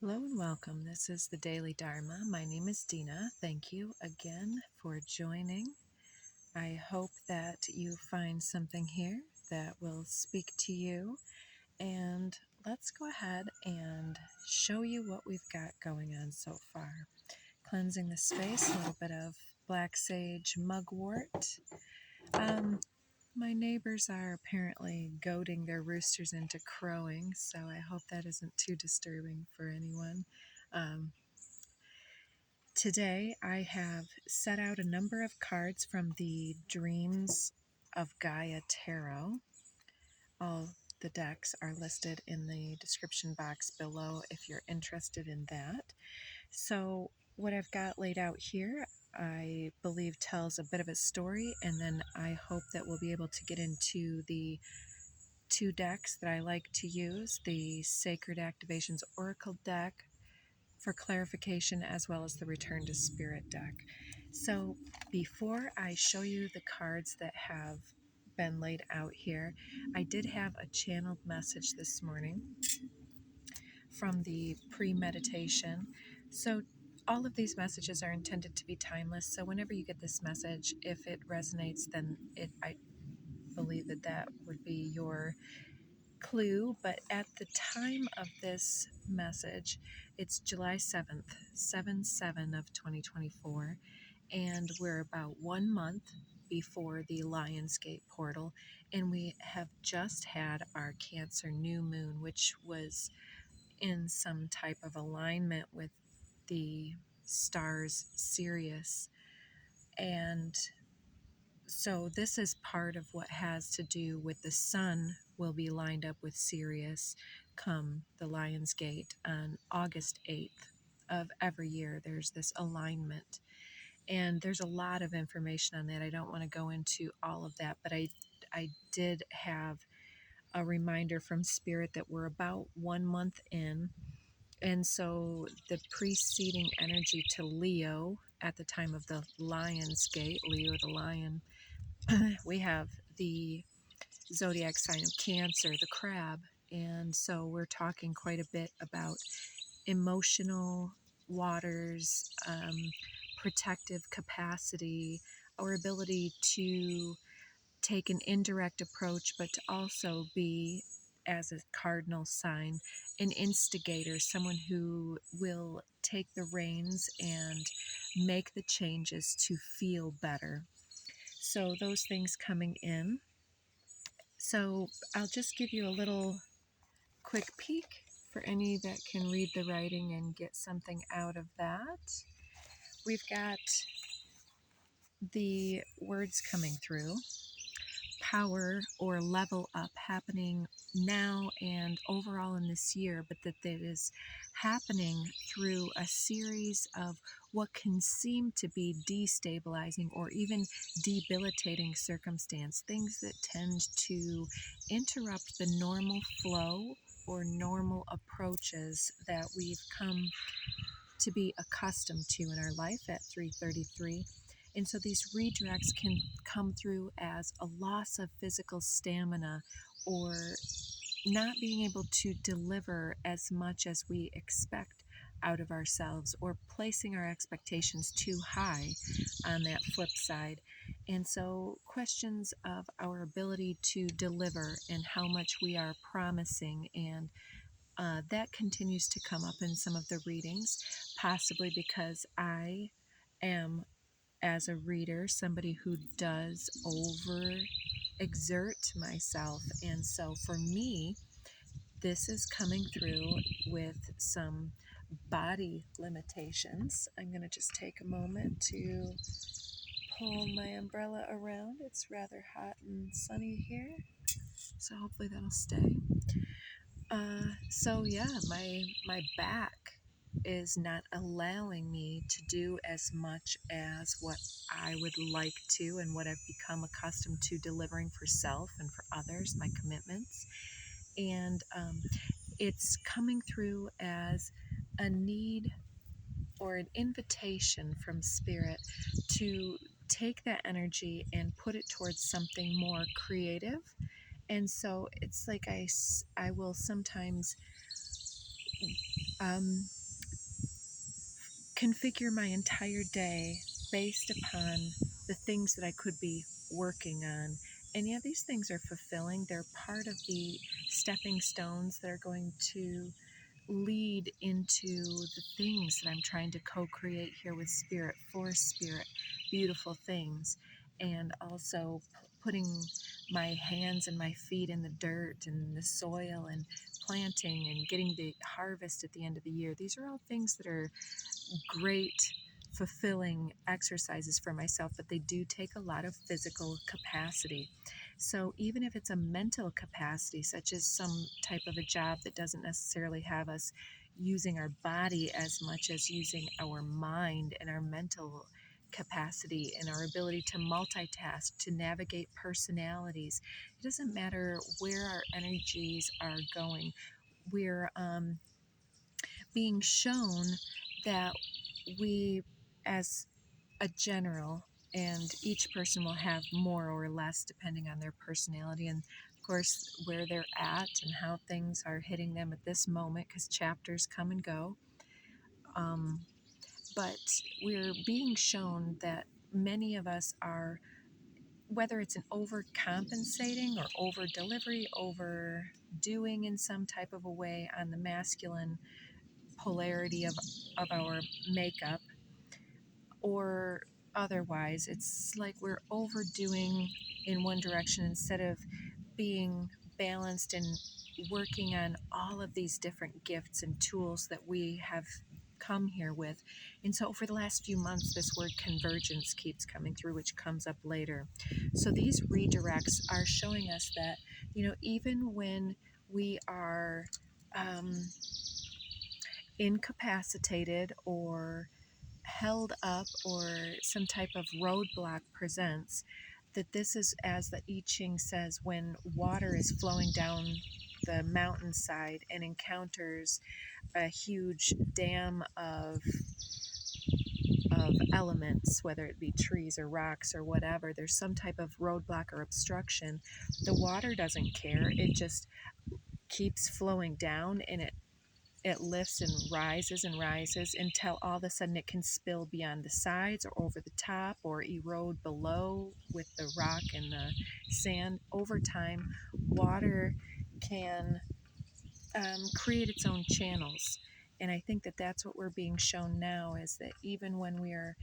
Hello and welcome. This is the Daily Dharma. My name is Dina. Thank you again for joining. I hope that you find something here that will speak to you. And let's go ahead and show you what we've got going on so far. Cleansing the space, a little bit of black sage mugwort. My neighbors are apparently goading their roosters into crowing, so I hope that isn't too disturbing for anyone. Today I have set out a number of cards from the Dreams of Gaia Tarot. All the decks are listed in the description box below if you're interested in that. So what I've got laid out here, I believe tells a bit of a story, and then I hope that we'll be able to get into the two decks that I like to use, the Sacred Activations Oracle deck for clarification, as well as the Return to Spirit deck. So before I show you the cards that have been laid out here, I did have a channeled message this morning from the pre-meditation. So all of these messages are intended to be timeless. So whenever you get this message, if it resonates, then I believe that would be your clue. But at the time of this message, it's July 7th, 7/7 of 2024, and we're about 1 month before the Lionsgate portal, and we have just had our Cancer new moon, which was in some type of alignment with the stars Sirius. And so this is part of what has to do with the sun will be lined up with Sirius come the Lion's Gate on August 8th of every year. There's this alignment. And there's a lot of information on that. I don't want to go into all of that, but I did have a reminder from Spirit that we're about 1 month in. And so the preceding energy to Leo at the time of the Lion's Gate, Leo the Lion, we have the zodiac sign of Cancer, the crab. And so we're talking quite a bit about emotional waters, protective capacity, our ability to take an indirect approach, but to also be, as a cardinal sign, an instigator, someone who will take the reins and make the changes to feel better. So those things coming in. So I'll just give you a little quick peek for any that can read the writing and get something out of that. We've got the words coming through, power or level up happening now and overall in this year, but that is happening through a series of what can seem to be destabilizing or even debilitating circumstance, things that tend to interrupt the normal flow or normal approaches that we've come to be accustomed to in our life at 333. And so these redirects can come through as a loss of physical stamina or not being able to deliver as much as we expect out of ourselves, or placing our expectations too high on that flip side. And so questions of our ability to deliver and how much we are promising, and that continues to come up in some of the readings, possibly because I am, as a reader, somebody who does over exert myself. And so for me, this is coming through with some body limitations. I'm going to just take a moment to pull my umbrella around. It's rather hot and sunny here, so hopefully that'll stay. So yeah, my back is not allowing me to do as much as what I would like to, and what I've become accustomed to delivering for self and for others, my commitments. And it's coming through as a need or an invitation from Spirit to take that energy and put it towards something more creative. And so it's like I will sometimes um, configure my entire day based upon the things that I could be working on. And yeah, these things are fulfilling. They're part of the stepping stones that are going to lead into the things that I'm trying to co-create here with spirit, for spirit, beautiful things. And also putting my hands and my feet in the dirt and the soil and planting and getting the harvest at the end of the year. These are all things that are great, fulfilling exercises for myself, but they do take a lot of physical capacity. So even if it's a mental capacity, such as some type of a job that doesn't necessarily have us using our body as much as using our mind and our mental capacity and our ability to multitask, to navigate personalities, it doesn't matter where our energies are going. We're being shown that we, as a general, and each person will have more or less depending on their personality and, of course, where they're at and how things are hitting them at this moment, because chapters come and go. But we're being shown that many of us are, whether it's an overcompensating or over delivery, overdoing in some type of a way on the masculine polarity of our makeup, or otherwise, it's like we're overdoing in one direction instead of being balanced and working on all of these different gifts and tools that we have come here with. And so for the last few months, this word convergence keeps coming through, which comes up later. So these redirects are showing us that, even when we are incapacitated or held up, or some type of roadblock presents, that this is, as the I Ching says, when water is flowing down the mountainside and encounters a huge dam of elements, whether it be trees or rocks or whatever, there's some type of roadblock or obstruction. The water doesn't care. It just keeps flowing down, and it lifts and rises until all of a sudden it can spill beyond the sides or over the top or erode below with the rock and the sand. Over time, water can create its own channels. And I think that that's what we're being shown now, is that even when we are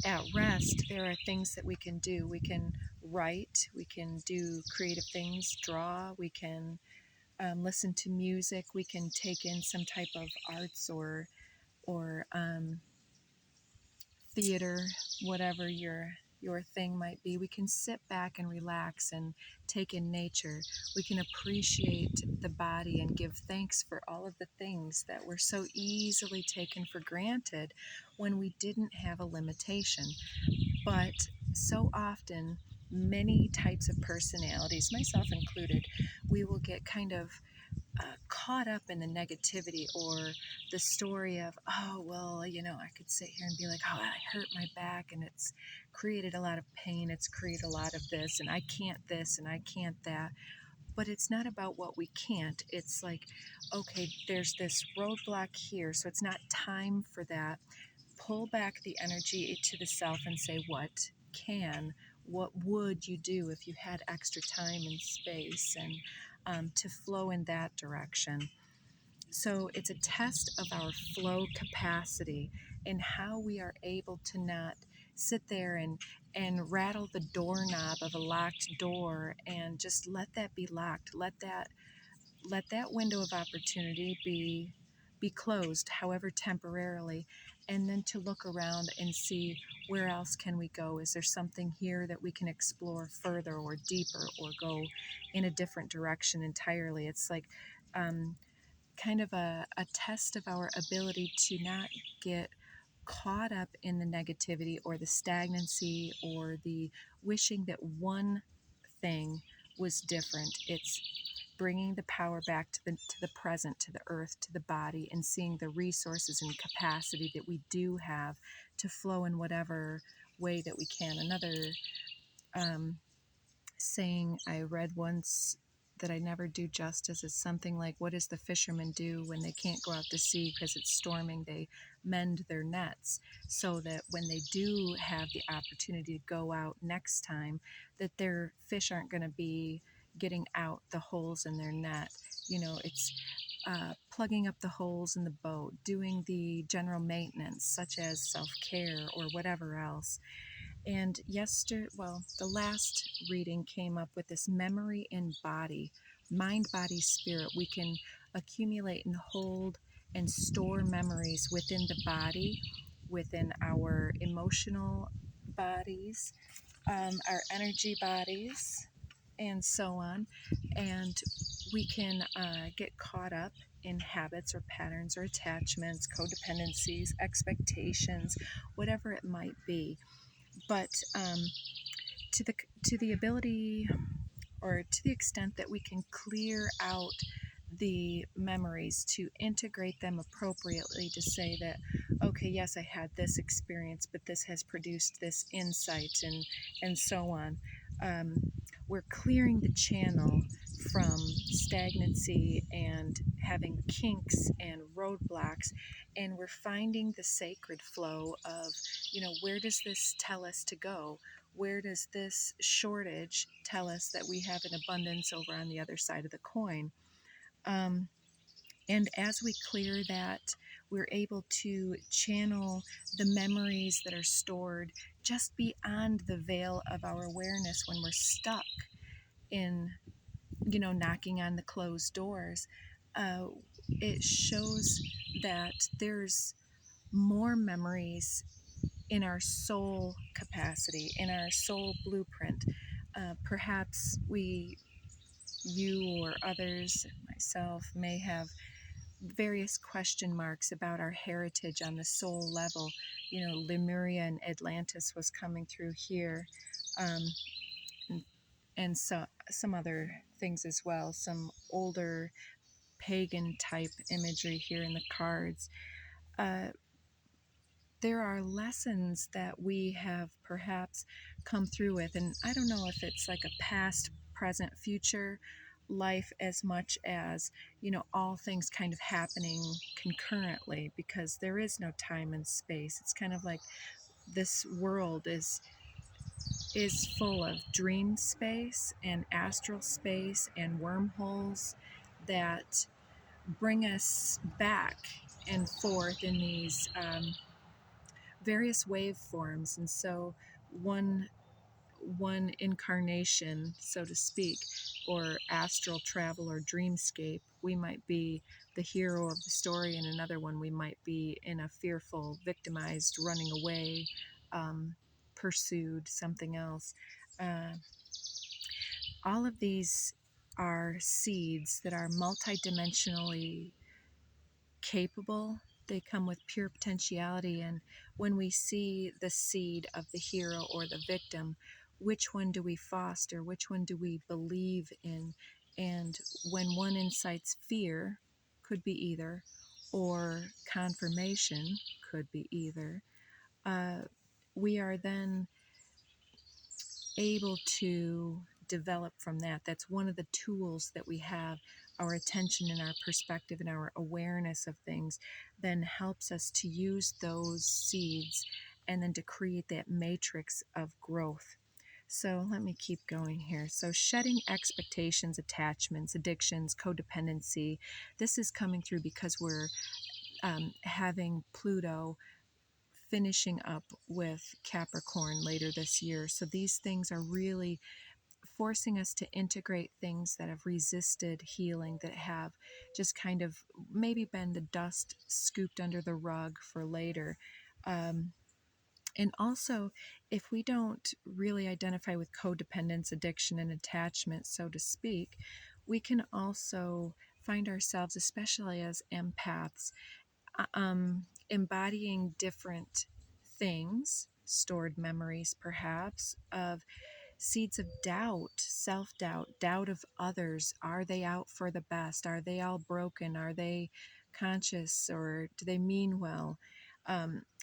at rest, there are things that we can do. We can write, we can do creative things, draw, we can listen to music, we can take in some type of arts or theater, whatever your thing might be. We can sit back and relax and take in nature. We can appreciate the body and give thanks for all of the things that were so easily taken for granted when we didn't have a limitation. But so often, many types of personalities, myself included, we will get kind of caught up in the negativity or the story of, oh, well, I could sit here and be like, oh, I hurt my back and it's created a lot of pain. It's created a lot of this, and I can't this and I can't that. But it's not about what we can't. It's like, okay, there's this roadblock here, so it's not time for that. Pull back the energy to the self and say, what would you do if you had extra time and space, and to flow in that direction. So it's a test of our flow capacity and how we are able to not sit there and rattle the doorknob of a locked door and just let that be locked. Let that window of opportunity be closed, however temporarily, and then to look around and see, where else can we go? Is there something here that we can explore further or deeper, or go in a different direction entirely? It's like kind of a test of our ability to not get caught up in the negativity or the stagnancy or the wishing that one thing was different. It's bringing the power back to the present, to the earth, to the body, and seeing the resources and capacity that we do have to flow in whatever way that we can. Another saying I read once that I never do justice is something like, what does the fisherman do when they can't go out to sea because it's storming? They mend their nets so that when they do have the opportunity to go out next time, that their fish aren't going to be getting out the holes in their net. It's plugging up the holes in the boat, doing the general maintenance such as self-care or whatever else. And the last reading came up with this memory in body, mind, body, spirit. We can accumulate and hold and store memories within the body, within our emotional bodies, our energy bodies, and so on. And we can get caught up in habits or patterns or attachments, codependencies, expectations, whatever it might be. But to the ability, or to the extent that we can clear out the memories, to integrate them appropriately, to say that, okay, yes, I had this experience, but this has produced this insight, and so on. We're clearing the channel from stagnancy and having kinks and roadblocks, and we're finding the sacred flow of, where does this tell us to go? Where does this shortage tell us that we have an abundance over on the other side of the coin? And as we clear that, we're able to channel the memories that are stored just beyond the veil of our awareness when we're stuck in, knocking on the closed doors. It shows that there's more memories in our soul capacity, in our soul blueprint. Perhaps you or others, myself, may have various question marks about our heritage on the soul level. Lemuria and Atlantis was coming through here, and so some other things as well, some older pagan type imagery here in the cards. There are lessons that we have perhaps come through with, and I don't know if it's like a past, present, future life as much as, all things kind of happening concurrently, because there is no time and space. It's kind of like this world is full of dream space and astral space and wormholes that bring us back and forth in these various waveforms. And so one incarnation, so to speak, or astral travel or dreamscape, we might be the hero of the story, and another one we might be in a fearful, victimized, running away, pursued, something else. All of these are seeds that are multidimensionally capable. They come with pure potentiality, and when we see the seed of the hero or the victim, which one do we foster? Which one do we believe in? And when one incites fear, could be either, or confirmation, could be either, we are then able to develop from that. That's one of the tools that we have. Our attention and our perspective and our awareness of things then helps us to use those seeds and then to create that matrix of growth. So let me keep going here. So shedding expectations, attachments, addictions, codependency. This is coming through because we're having Pluto finishing up with Capricorn later this year. So these things are really forcing us to integrate things that have resisted healing, that have just kind of maybe been the dust scooped under the rug for later. And also, if we don't really identify with codependence, addiction, and attachment, so to speak, we can also find ourselves, especially as empaths, embodying different things, stored memories perhaps, of seeds of doubt, self-doubt, doubt of others. Are they out for the best? Are they all broken? Are they conscious, or do they mean well?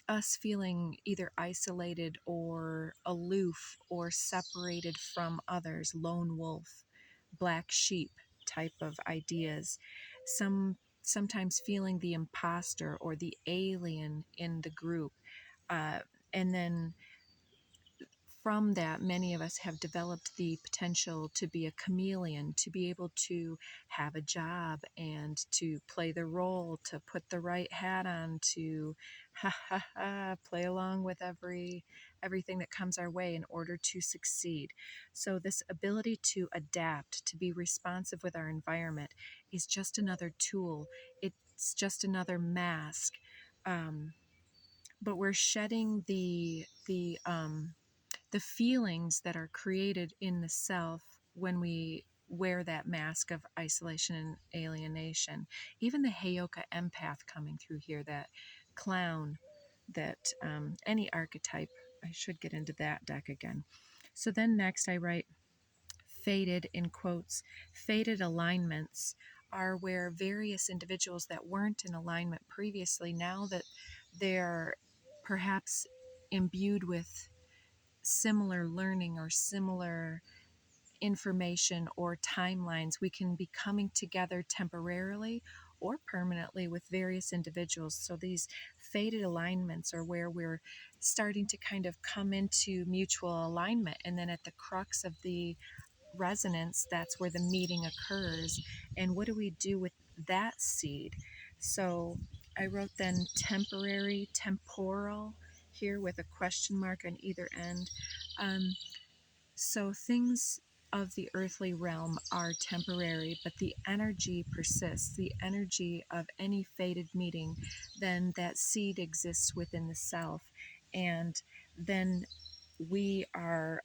Us feeling either isolated or aloof or separated from others, lone wolf, black sheep type of ideas, sometimes feeling the imposter or the alien in the group. And then from that, many of us have developed the potential to be a chameleon, to be able to have a job and to play the role, to put the right hat on, to play along with everything that comes our way in order to succeed. So this ability to adapt, to be responsive with our environment, is just another tool. It's just another mask. But we're shedding the feelings that are created in the self when we wear that mask of isolation and alienation. Even the Heyoka empath coming through here, that clown, that any archetype. I should get into that deck again. So then next I write faded in quotes. Faded alignments are where various individuals that weren't in alignment previously, now that they're perhaps imbued with similar learning or similar information or timelines, we can be coming together temporarily or permanently with various individuals. So these faded alignments are where we're starting to kind of come into mutual alignment, and then at the crux of the resonance, that's where the meeting occurs. And what do we do with that seed? So I wrote then temporary, temporal here with a question mark on either end. So things of the earthly realm are temporary, but the energy persists, the energy of any fated meeting. Then that seed exists within the self, and then we are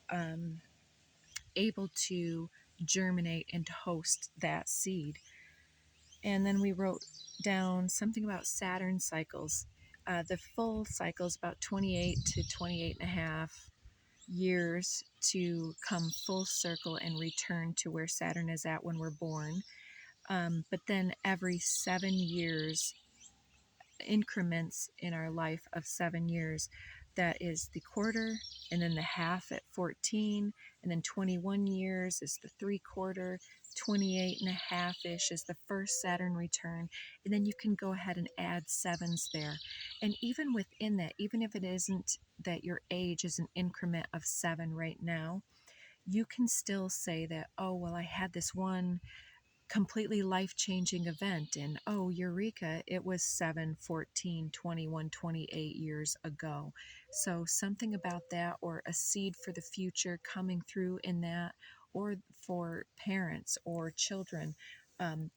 able to germinate and host that seed. And then we wrote down something about Saturn cycles. The full cycle is about 28 to 28 and a half years to come full circle and return to where Saturn is at when we're born. But then every 7 years, increments in our life of 7 years. That is the quarter, and then the half at 14, and then 21 years is the 3/4, 28 and a half-ish is the first Saturn return, and then you can go ahead and add sevens there. And even within that, even if it isn't that your age is an increment of 7 right now, you can still say that, oh, well, I had this one completely life-changing event, and oh, eureka, it was 7, 14, 21, 28 years ago. So something about that, or a seed for the future coming through in that, or for parents or children,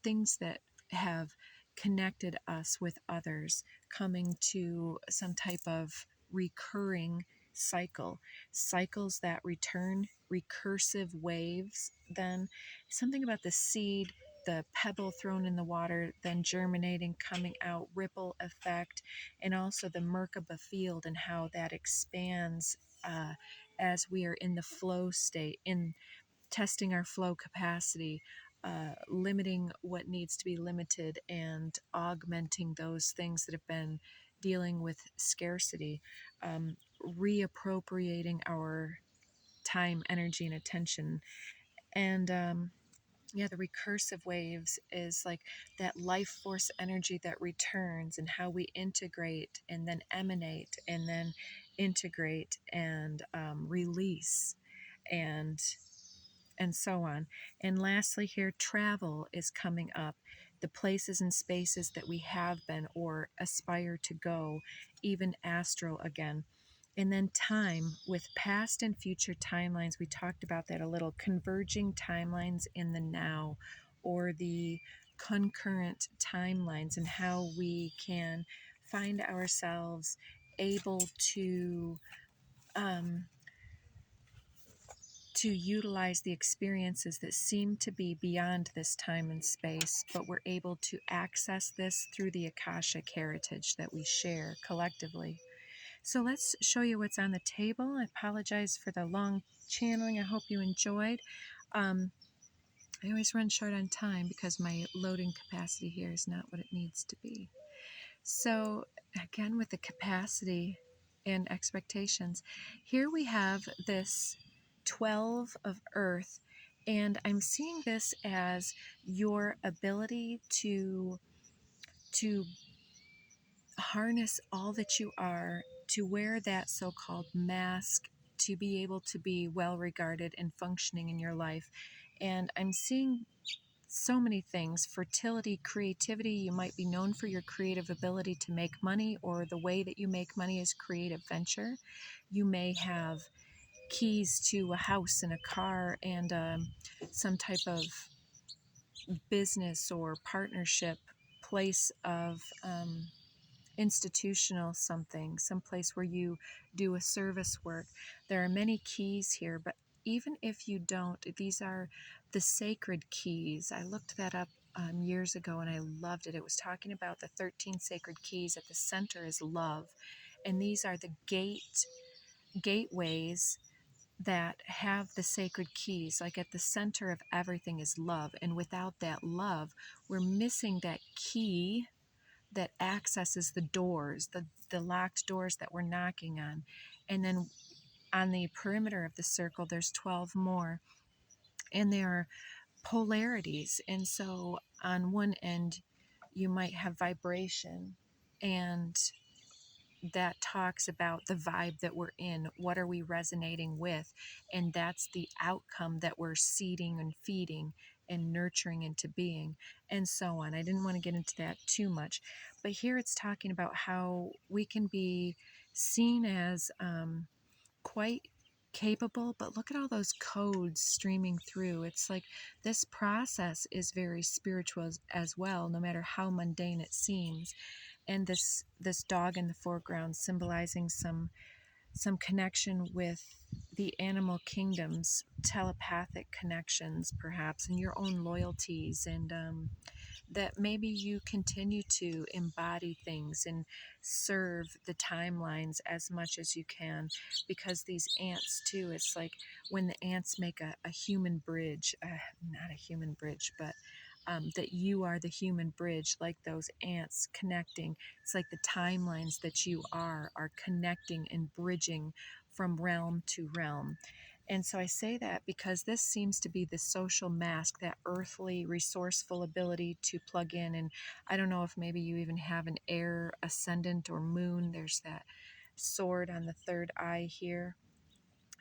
things that have connected us with others, coming to some type of recurring cycles that return, recursive waves. Then something about the seed, the pebble thrown in the water, then germinating, coming out, ripple effect, and also the Merkaba field and how that expands as we are in the flow state, in testing our flow capacity, limiting what needs to be limited, and augmenting those things that have been dealing with scarcity, reappropriating our time, energy, and attention. And yeah, the recursive waves is like that life force energy that returns, and how we integrate and then emanate and then integrate and release and so on. And lastly here, travel is coming up, the places and spaces that we have been or aspire to go, even astral again. And then time, with past and future timelines, we talked about that a little, converging timelines in the now, or the concurrent timelines, and how we can find ourselves able um, to utilize the experiences that seem to be beyond this time and space, but we're able to access this through the Akashic heritage that we share collectively. So let's show you what's on the table. I apologize for the long channeling. I hope you enjoyed. I always run short on time because my loading capacity here is not what it needs to be. So again, with the capacity and expectations, here we have this 12 of Earth, And I'm seeing this as your ability to harness all that you are, to wear that so-called mask, to be able to be well regarded and functioning in your life. And I'm seeing so many things: fertility, creativity. You might be known for your creative ability to make money, or the way that you make money is creative venture. You may have keys to a house and a car and some type of business or partnership, place of institutional something, someplace where you do a service work. There are many keys here, but even if you don't, these are the sacred keys. I looked that up years ago and I loved it. It was talking about the 13 sacred keys. At the center is love, and these are the gateways that have the sacred keys. Like at the center of everything is love, and without that love, we're missing that key that accesses the doors, the locked doors that we're knocking on. And then on the perimeter of the circle, there's 12 more, and there are polarities. And so on one end, you might have vibration, and that talks about the vibe that we're in. What are we resonating with? And that's the outcome that we're seeding and feeding and nurturing into being, and so on. I didn't want to get into that too much, but here it's talking about how we can be seen as quite capable, but look at all those codes streaming through. It's like this process is very spiritual as well, no matter how mundane it seems. And this dog in the foreground symbolizing some connection with the animal kingdoms, telepathic connections perhaps, and your own loyalties, and that maybe you continue to embody things and serve the timelines as much as you can, because these ants too, it's like when the ants make a human bridge, not a human bridge, but that you are the human bridge, like those ants connecting. It's like the timelines that you are connecting and bridging from realm to realm. And so I say that because this seems to be the social mask, that earthly, resourceful ability to plug in. And I don't know if maybe you even have an air ascendant or moon. There's that sword on the third eye here.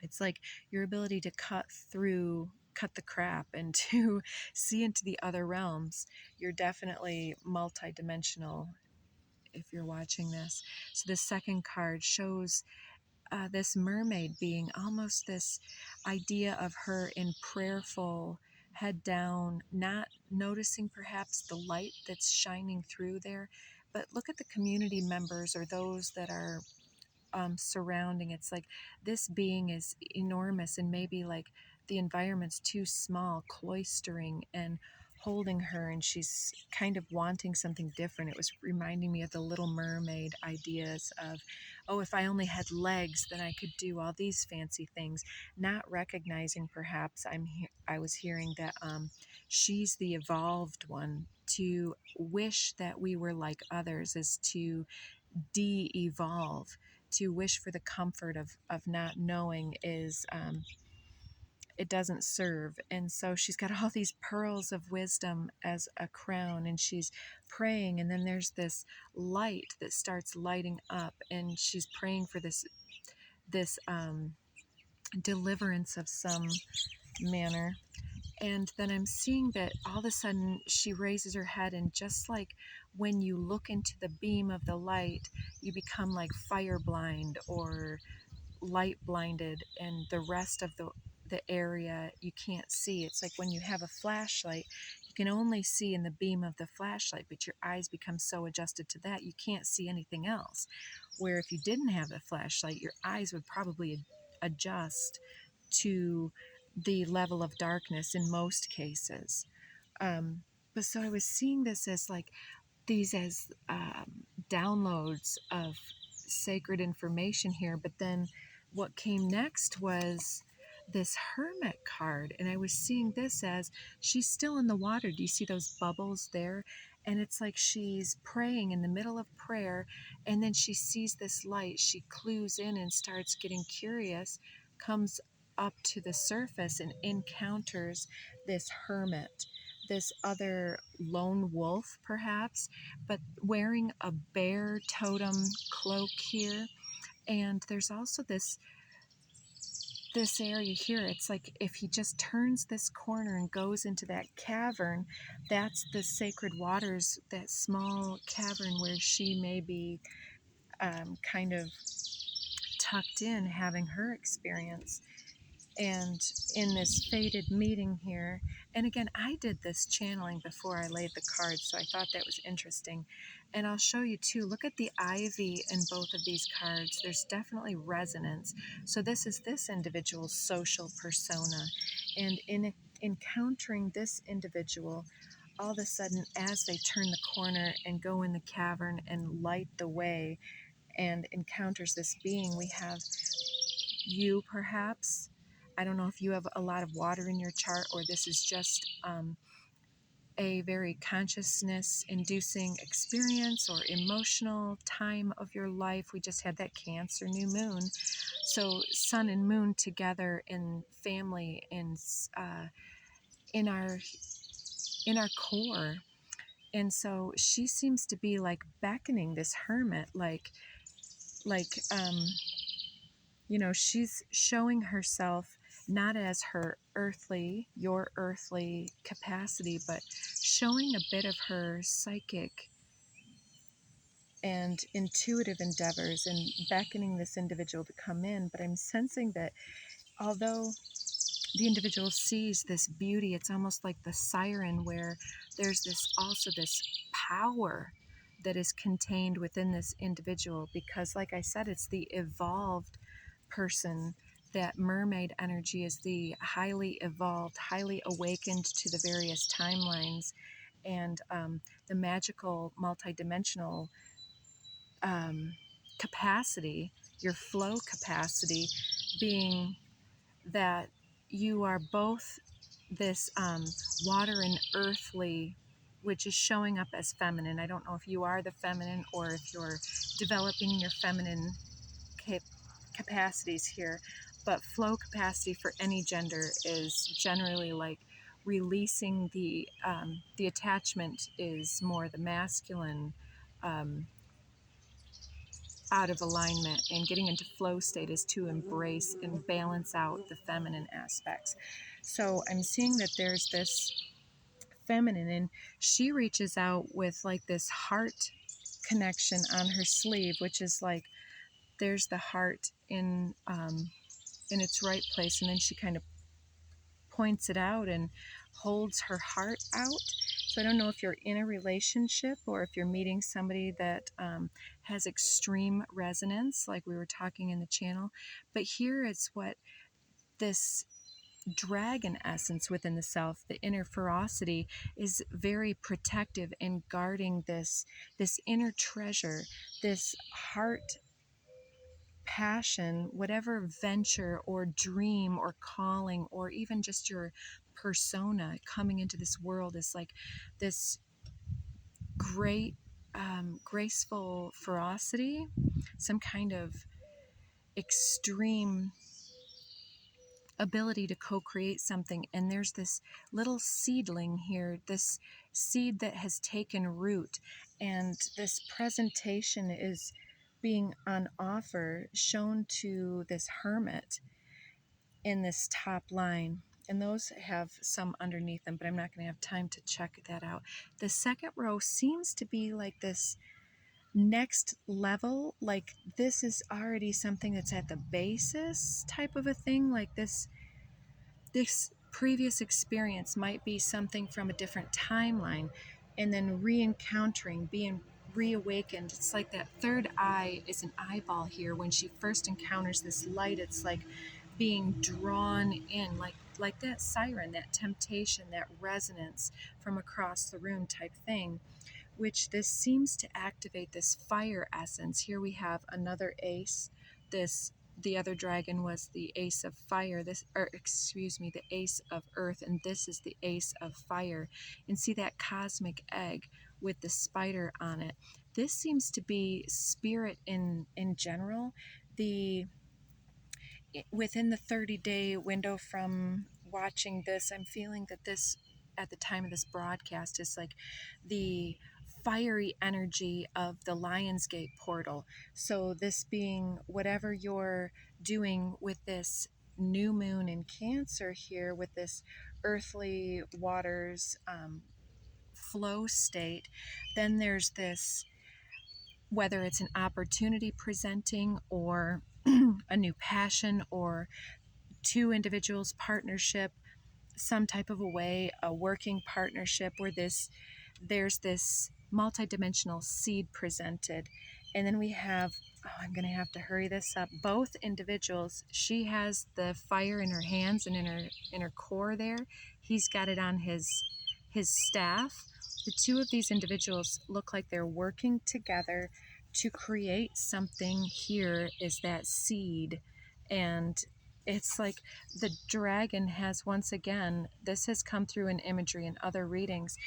It's like your ability to cut the crap and to see into the other realms. You're definitely multidimensional if you're watching this. So the second card shows this mermaid being almost this idea of her in prayerful, head down, not noticing perhaps the light that's shining through there. But look at the community members or those that are surrounding. It's like this being is enormous, and maybe like the environment's too small, cloistering and holding her, and she's kind of wanting something different. It was reminding me of the Little Mermaid ideas of, oh, if I only had legs, then I could do all these fancy things, not recognizing perhaps I was hearing that she's the evolved one. To wish that we were like others is to de-evolve. To wish for the comfort of not knowing is it doesn't serve. And so she's got all these pearls of wisdom as a crown, and she's praying, and then there's this light that starts lighting up, and she's praying for this deliverance of some manner. And then I'm seeing that all of a sudden she raises her head, and just like when you look into the beam of the light, you become like fire blind or light blinded, and the rest of the area you can't see. It's like when you have a flashlight, you can only see in the beam of the flashlight, but your eyes become so adjusted to that you can't see anything else. Where if you didn't have a flashlight, your eyes would probably adjust to the level of darkness in most cases. But so I was seeing this as like these as downloads of sacred information here. But then what came next was this hermit card, and I was seeing this as she's still in the water. Do you see those bubbles there? And it's like she's praying in the middle of prayer, and then she sees this light. She clues in and starts getting curious, comes up to the surface and encounters this hermit, this other lone wolf perhaps, but wearing a bear totem cloak here. And there's also this area here. It's like if he just turns this corner and goes into that cavern, that's the sacred waters, that small cavern where she may be kind of tucked in, having her experience. And in this fated meeting here, and again, I did this channeling before I laid the cards, so I thought that was interesting. And I'll show you too. Look at the ivy in both of these cards. There's definitely resonance. So this is this individual's social persona. And in encountering this individual, all of a sudden, as they turn the corner and go in the cavern and light the way and encounters this being, we have you perhaps. I don't know if you have a lot of water in your chart, or this is just a very consciousness inducing experience or emotional time of your life. We just had that Cancer new moon. So sun and moon together in family, in our core. And so she seems to be like beckoning this hermit, like she's showing herself not as your earthly capacity, but showing a bit of her psychic and intuitive endeavors and beckoning this individual to come in. But I'm sensing that although the individual sees this beauty, it's almost like the siren, where there's this power that is contained within this individual, because like I said, it's the evolved person. That mermaid energy is the highly evolved, highly awakened to the various timelines, and the magical multidimensional capacity, your flow capacity, being that you are both this water and earthly, which is showing up as feminine. I don't know if you are the feminine or if you're developing your feminine capacities here, but flow capacity for any gender is generally like releasing the attachment is more the masculine, out of alignment, and getting into flow state is to embrace and balance out the feminine aspects. So I'm seeing that there's this feminine, and she reaches out with like this heart connection on her sleeve, which is like there's the heart in its right place, and then she kind of points it out and holds her heart out. So I don't know if you're in a relationship or if you're meeting somebody that has extreme resonance, like we were talking in the channel. But here is what this dragon essence within the self, the inner ferocity, is very protective and guarding this inner treasure, this heart passion, whatever venture or dream or calling, or even just your persona coming into this world, is like this great graceful ferocity, some kind of extreme ability to co-create something. And there's this little seedling here, this seed that has taken root, and this presentation is being on offer, shown to this hermit in this top line. And those have some underneath them, but I'm not going to have time to check that out. The second row seems to be like this next level, like this is already something that's at the basis type of a thing. Like this previous experience might be something from a different timeline, and then re-encountering, being reawakened. It's like that third eye is an eyeball here. When she first encounters this light, it's like being drawn in, like that siren, that temptation, that resonance from across the room type thing, which this seems to activate this fire essence. Here we have another ace. The other dragon was the ace of fire, the ace of earth, and this is the ace of fire. And see that cosmic egg with the spider on it. This seems to be spirit in general. The within the 30-day window from watching this, I'm feeling that this, at the time of this broadcast, is like the fiery energy of the Lionsgate portal. So this being whatever you're doing with this new moon in Cancer here, with this earthly waters flow state, then there's this, whether it's an opportunity presenting or a new passion or two individuals partnership, some type of a way, a working partnership where there's this multidimensional seed presented. And then we have, oh, I'm going to have to hurry this up, both individuals. She has the fire in her hands and in her core there. He's got it on his staff. The two of these individuals look like they're working together to create something. Here is that seed, and it's like the dragon has, once again, this has come through in imagery and other readings,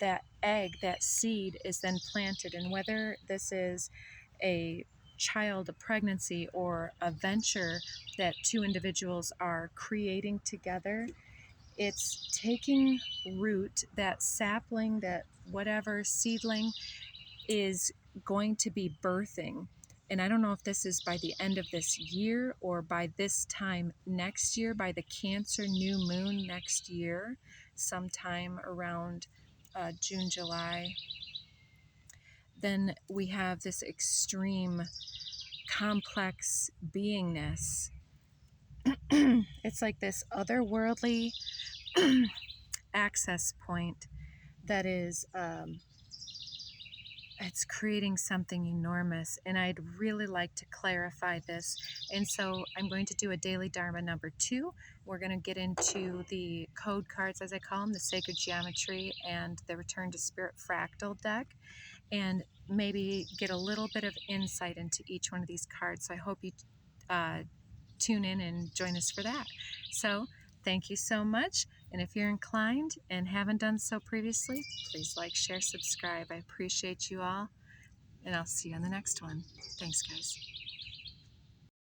that egg, that seed is then planted. And whether this is a child, a pregnancy, or a venture that two individuals are creating together, it's taking root. That sapling, that whatever seedling is going to be birthing. And I don't know if this is by the end of this year or by this time next year, by the Cancer new moon next year, sometime around June, July. Then we have this extreme complex beingness. It's like this otherworldly access point that is it's creating something enormous, and I'd really like to clarify this. And so I'm going to do a daily Dharma number 2. We're going to get into the code cards, as I call them, the sacred geometry and the return to spirit fractal deck, and maybe get a little bit of insight into each one of these cards. So I hope you tune in and join us for that. So thank you so much. And if you're inclined and haven't done so previously, please like, share, subscribe. I appreciate you all. And I'll see you on the next one. Thanks, guys.